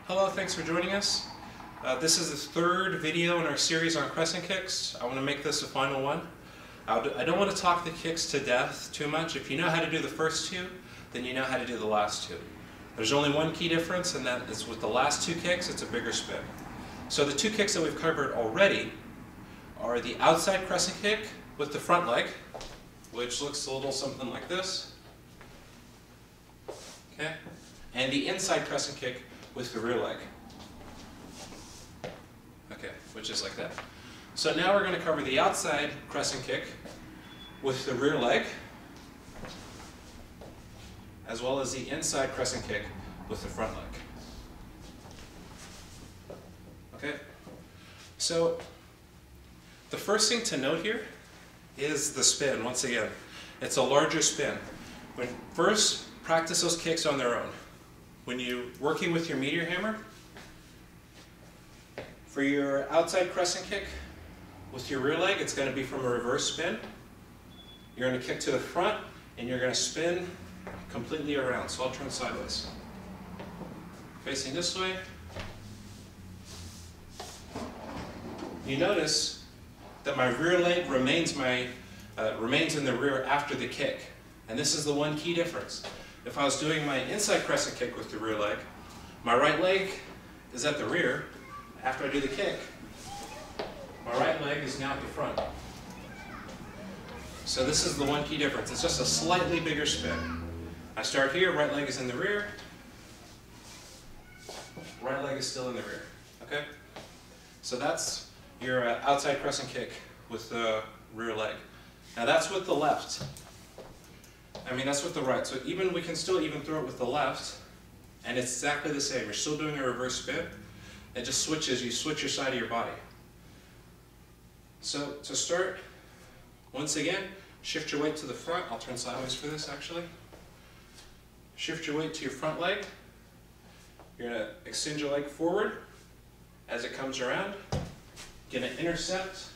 Hello, thanks for joining us. This is the third video in our series on crescent kicks. I want to make this a final one. I don't want to talk the kicks to death too much. If you know how to do the first two, then you know how to do the last two. There's only one key difference, and that is with the last two kicks, it's a bigger spin. So the two kicks that we've covered already are the outside crescent kick with the front leg, which looks a little something like this. Okay? And the inside crescent kick with the rear leg. Okay, which is like that. So now we're going to cover the outside crescent kick with the rear leg, as well as the inside crescent kick with the front leg. Okay? So the first thing to note here is the spin. Once again, it's a larger spin. When first, practice those kicks on their own. When you're working with your Meteor Hammer, for your outside crescent kick with your rear leg, it's going to be from a reverse spin. You're going to kick to the front and you're going to spin completely around. So I'll turn sideways. Facing this way. You notice that my rear leg remains in the rear after the kick. And this is the one key difference. If I was doing my inside crescent kick with the rear leg, my right leg is at the rear. After I do the kick, my right leg is now at the front. So this is the one key difference. It's just a slightly bigger spin. I start here, right leg is in the rear. Right leg is still in the rear. Okay? So that's your outside crescent kick with the rear leg. Now that's with the left. That's with the right. So we can still even throw it with the left, and it's exactly the same. You're still doing a reverse spin. It just switches. You switch your side of your body. So to start, once again, shift your weight to the front. I'll turn sideways for this actually. Shift your weight to your front leg. You're going to extend your leg forward as it comes around. You're going to intercept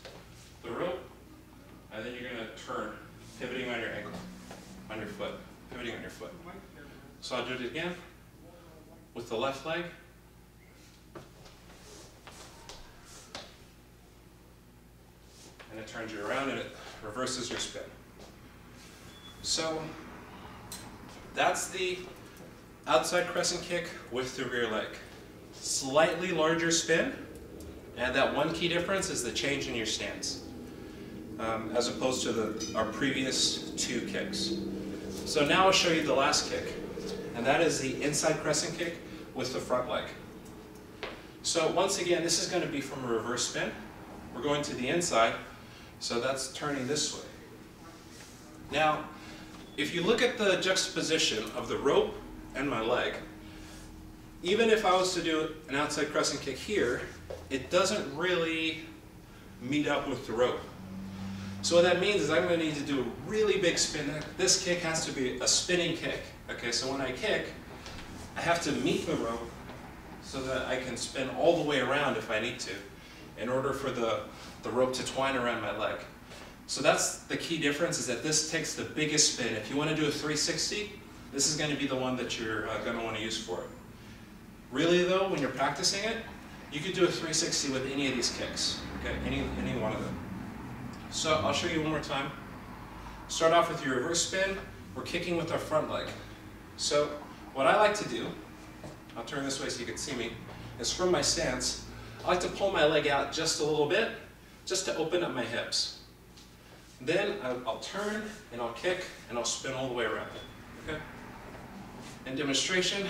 the rope, and then you're going to turn, pivoting on your ankle. On your foot, pivoting on your foot. So I'll do it again with the left leg. And it turns you around and it reverses your spin. So that's the outside crescent kick with the rear leg. Slightly larger spin, and that one key difference is the change in your stance, as opposed to our previous two kicks. So now I'll show you the last kick, and that is the inside crescent kick with the front leg. So once again, this is going to be from a reverse spin. We're going to the inside, so that's turning this way. Now, if you look at the juxtaposition of the rope and my leg, even if I was to do an outside crescent kick here, it doesn't really meet up with the rope. So what that means is I'm going to need to do a really big spin. This kick has to be a spinning kick. Okay, so when I kick, I have to meet the rope so that I can spin all the way around if I need to, in order for the rope to twine around my leg. So that's the key difference, is that this takes the biggest spin. If you want to do a 360, this is going to be the one that you're going to want to use for it. Really though, when you're practicing it, you could do a 360 with any of these kicks. Okay, any one of them. So I'll show you one more time. Start off with your reverse spin. We're kicking with our front leg. So what I like to do, I'll turn this way so you can see me, is from my stance, I like to pull my leg out just a little bit, just to open up my hips. Then I'll turn and I'll kick and I'll spin all the way around. Okay? In demonstration,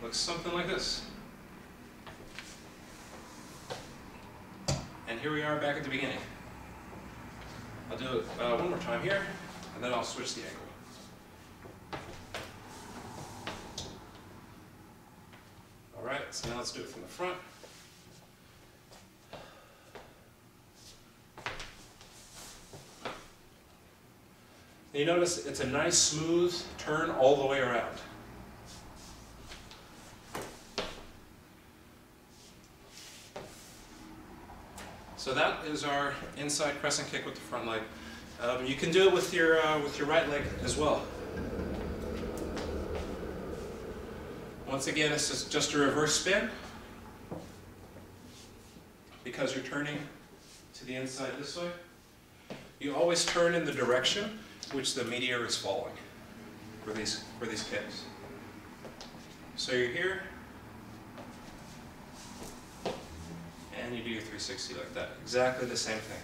looks something like this. And here we are back at the beginning. I'll do it one more time here, and then I'll switch the angle. All right, so now let's do it from the front. And you notice it's a nice smooth turn all the way around. So that is our inside crescent kick with the front leg. You can do it with your right leg as well. Once again, this is just a reverse spin. because you're turning to the inside this way, you always turn in the direction which the meteor is following for these kicks. So you're here, and you do your 360 like that. Exactly the same thing.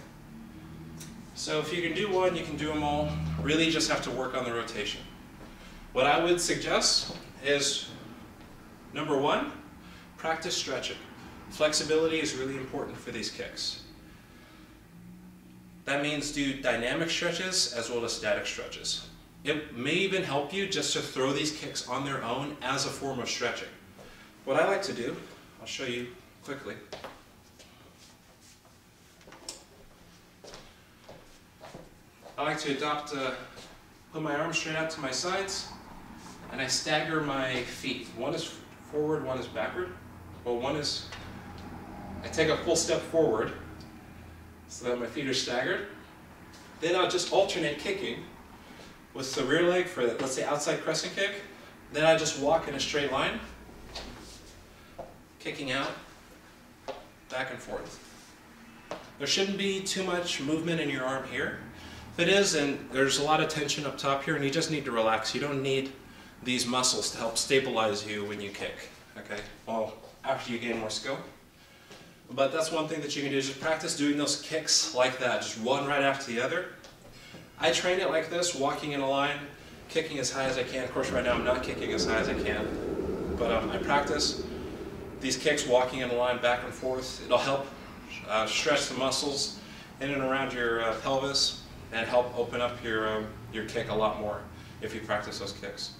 So if you can do one, you can do them all. Really, you just have to work on the rotation. What I would suggest is, number one, practice stretching. Flexibility is really important for these kicks. That means do dynamic stretches as well as static stretches. It may even help you just to throw these kicks on their own as a form of stretching. What I like to do, I'll show you quickly. I like to put my arms straight out to my sides, and I stagger my feet. One is forward, one is backward. Well, I take a full step forward so that my feet are staggered. Then I'll just alternate kicking with the rear leg for, let's say, outside crescent kick. Then I just walk in a straight line, kicking out, back and forth. There shouldn't be too much movement in your arm here. If it is, and there's a lot of tension up top here, and you just need to relax. You don't need these muscles to help stabilize you when you kick, okay? Well, after you gain more skill. But that's one thing that you can do, is just practice doing those kicks like that, just one right after the other. I train it like this, walking in a line, kicking as high as I can. Of course, right now I'm not kicking as high as I can, but I practice these kicks, walking in a line back and forth. It'll help stretch the muscles in and around your pelvis, and help open up your kick a lot more if you practice those kicks.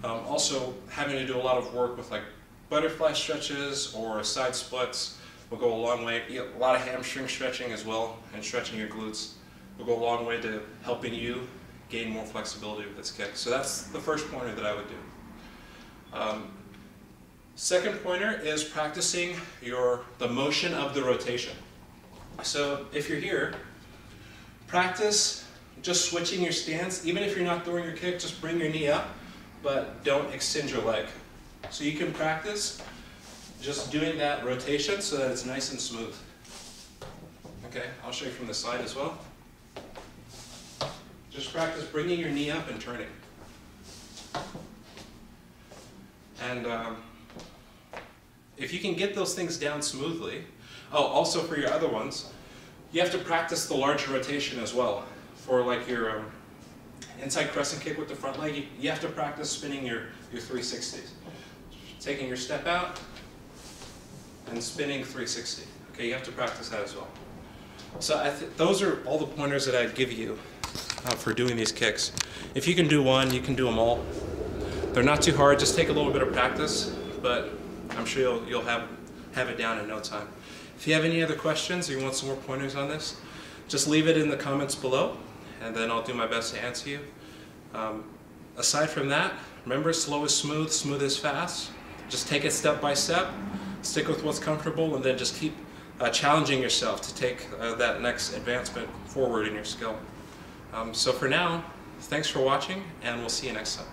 Also, having to do a lot of work with like butterfly stretches or side splits will go a long way. A lot of hamstring stretching as well, and stretching your glutes will go a long way to helping you gain more flexibility with this kick. So that's the first pointer that I would do. Second pointer is practicing the motion of the rotation. So if you're here, practice just switching your stance. Even if you're not throwing your kick, just bring your knee up, but don't extend your leg. So you can practice just doing that rotation so that it's nice and smooth. Okay, I'll show you from the side as well. Just practice bringing your knee up and turning. And if you can get those things down smoothly, also for your other ones, you have to practice the larger rotation as well. For like your inside crescent kick with the front leg, you have to practice spinning your 360s. Taking your step out and spinning 360. Okay, you have to practice that as well. So those are all the pointers that I'd give you for doing these kicks. If you can do one, you can do them all. They're not too hard, just take a little bit of practice, but I'm sure you'll have it down in no time. If you have any other questions or you want some more pointers on this, just leave it in the comments below, and then I'll do my best to answer you. Aside from that, remember, slow is smooth, smooth is fast. Just take it step by step, stick with what's comfortable, and then just keep challenging yourself to take that next advancement forward in your skill. So for now, thanks for watching, and we'll see you next time.